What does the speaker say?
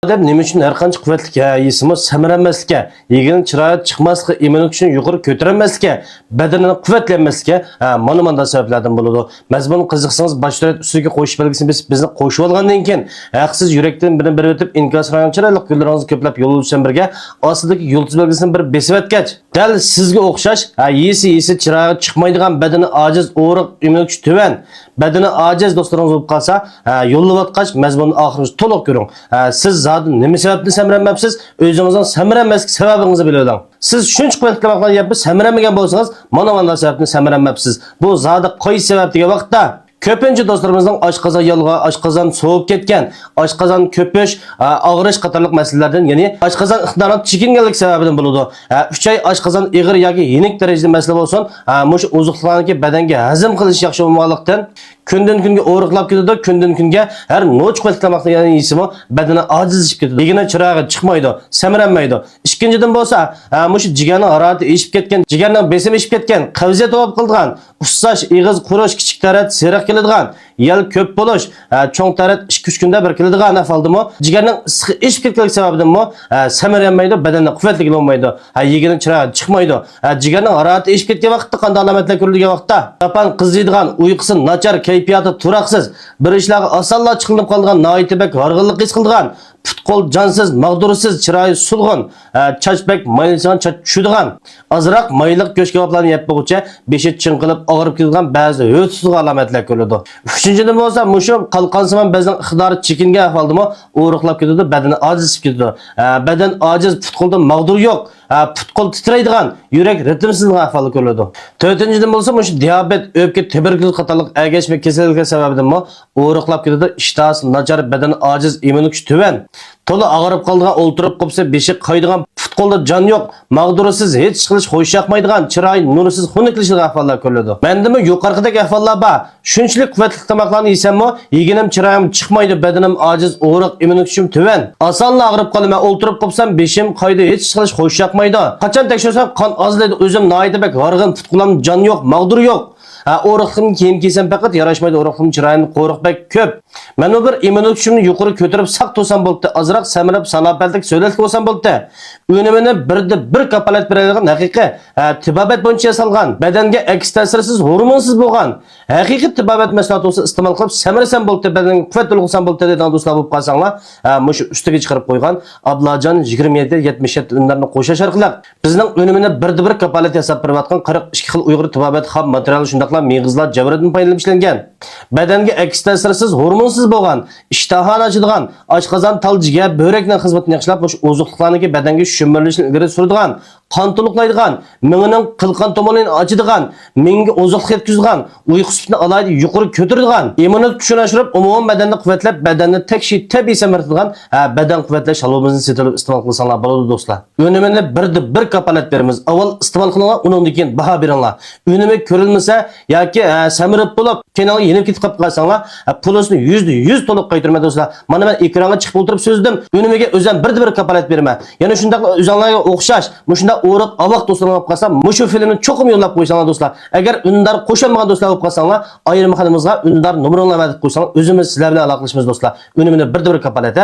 deb nima uchun har qancha quvvatli yesimi samaranmaslikka, yegining chiroyi chiqmasligi, immunitet kuchini yuqori ko'taranmaslikka, badanini quvvatlanmaslikka mana sabablardan bo'ladi. Mazmun qiziqsangiz boshqa ustiga qo'shish belgisini bizni qo'shib olgandan keyin haqsiz yurakdan biri o'tib inkoslangan chiroyli kunlaringizni ko'plab yo'l bilan birga ostidagi yulduz belgisini bir besib o'tgach, dal sizga o'xshash yesi chiroyi chiqmaydigan, badani ojiz, o'riq, immunitet kuchi tuvan, badani ojiz do'stlaringiz bo'lib qolsa, yo'llayotqach mazmunni oxirida to'liq ko'ring. Siz zaten nima sababdan samaranmabsiz? O'zingizning samaranmaslik sababingizni bilib oling. Siz shuncha quvvatli vaqtlar yapsiz, samaramagan bo'lsangiz, mana sababdan samaranmabsiz. Bu zodi qaysi sabab degan vaqtda ko'pincha do'stlarimizning oshqozon yalg'a, oshqozon sovib ketgan, oshqozon ko'pish, og'rish qatorliq masalalardan, ya'ni oshqozon iqtidoridan chekinganlik sababidan bo'ladi. 3 oy oshqozon ig'ir yoki yenik darajada masala bo'lsin, mush ozuqlarni badanga hazm qilish yaxshi bo'lmaganlikdan kundan kunga o'riqlab ketadi, kundan kunga har noch quvvatlamoqda ya'ni yesimi badani ojizlashib ketadi. Yigina chirog'i chiqmaydi, samaranmaydi. Ikkinchidan bo'lsa, mush jigarning harorati eshib ketgan, jigarning besimi eshib ketgan, qavziyat bo'lib qilgan, ussash, ig'iz qurish, kichik tarat, seriq keladigan, yal ko'p bo'lish, cho'ng tarat 2-3 kunda bir keladigan ahvoldimi, jigarning issiqi eshib ketganlik sababidanmi samaranmaydi, badanning quvvatli bo'lmaydi. Yegining chirog'i chiqmaydi. Jigarning harorati eshib ketgan vaqtda qanday alomatlar ko'rilgan vaqtda tapan qiziydigan, uyqusi nachar, kayfiyati turaqsiz, bir ishlarga osonla chiqilib qolgan, noitibak horg'inlik his qilgan, put-qo'l jonsiz, mag'dursiz, chiroyi sulg'un, chachbak maylisan chach tushadigan, ozroq mayliq go'shtkaboblarni yeb bo'g'icha beshi chinqilib og'rib ketgan ba'zi o'tsiz alomatlar ko'riladi. Uchinchidan bo'lsa, mushu qalqonsimon bizning iqtidori chekingan ahvoldami o'riqlab ketadi, badani ojizlashib ketadi. Badan ojiz, put-qo'lda mag'dur yo'q, put-qo'l titraydigan, yurak ritmsizlik ahvoli ko'riladi. To'rtinchidan bo'lsa, mushu diabet, o'pka, tuberkuloz qatorliq agashma kasalliklar sababidanmi o'riqlab ketadi, ishtohsi nachar, badani ojiz, immunitet kuchi tuvan, to'la og'rib qolgan, o'ltirib qolsa beshi qaydigan, put-qo'lda jon yo'q, mag'dursiz, hech qilish xo'sh yoqmaydigan, chiroyi nursiz, xunuklik ahvollar ko'riladi. Mendimi yuqoridagi ahvollar bor. Shunchalik quvvatli tomoqlarni yesammi, yeginim chiroyim chiqmaydi, badanim ojiz, o'riq, immunitet kuchim tuvan. Osonla og'rib qolaman, o'ltirib qolsam beshim qaydi, hech qilish xo'sh yoqmaydi. Qachon tekshirsam qon ozlaydi, o'zim noitibak horg'in, put-qo'lim jon yo'q, mag'dur yo'q. O'riqim kiyim kiysam faqat yarashmaydi, o'riqim chiroyim qo'riqbek ko'p. Men bir immunitet kuchimni yuqori ko'tarib saq to'sam bo'ldi, azroq samirab salopatlik so'zlatib olsam bo'ldi. Unimini birda bir kapolat beradigan haqiqiy tibobat bo'yicha yasalgan, badanga aks ta'sirsiz, hormonsiz bo'lgan haqiqiy tibobat mahsulotini iste'mol qilib samirasam bo'ldi, badanga quvvat ulg'isam bo'ldi degan do'stlar bo'lib qolsanglar, mush ustiga chiqarib qo'ygan Ablajon 27-77 unlarni qo'shash orqali bizning unimini birda bir kapolat yasab berayotgan 42 xil Uyg'ur tibobat ham material shundaqla mig'izlar javridan foydalanib ishlangan. Badanga aks ta'sirsiz, hormonsiz bo'lgan, ishtahan ochadigan, oshqozon, tal, jigar, börekning xizmatini yaxshilab, mush ozuqliqlarniki badanga shumirlashni ilgari suradigan, qon to'liqlaydigan, mingining qilqon tomonini ochadigan, mingi ozuqlik yetkazadigan, uyqu sifatini alayda yuqori ko'taradigan, immunitet kuchini oshirib, umuman badanni quvvatlab, badanni tekshi tabiiy samaratidigan, badan quvvatlash halobimizni setilib iste'mol qilsanglar bo'ladi do'stlar. Unimini birda bir kapolat beramiz. Avval iste'mol qilinglar, undan keyin baho beringlar. Unimi ko'rilmasa yoki samirib bo'lib, keyin yenib ketib qolsanglar, pulini %100 to'liq qaytarma do'stlar. Mana men ekranga chiqib o'tirib so'zdim. Unimiga o'zim birda bir kapolat beraman. Yana shundaq o'zinglarga o'xshash, mushunda o'riq avoq do'stlar bo'lib qolsa, mushu filmni cho'qim yo'llab qo'ysanglar do'stlar. Agar undar qo'shilmagan do'stlar bo'lib qolsanglar, ayrim xonimizga undar nomeringlarni berib qo'ysanglar, o'zimiz sizlar bilan aloqalashamiz do'stlar. Unimini birda bir kapolat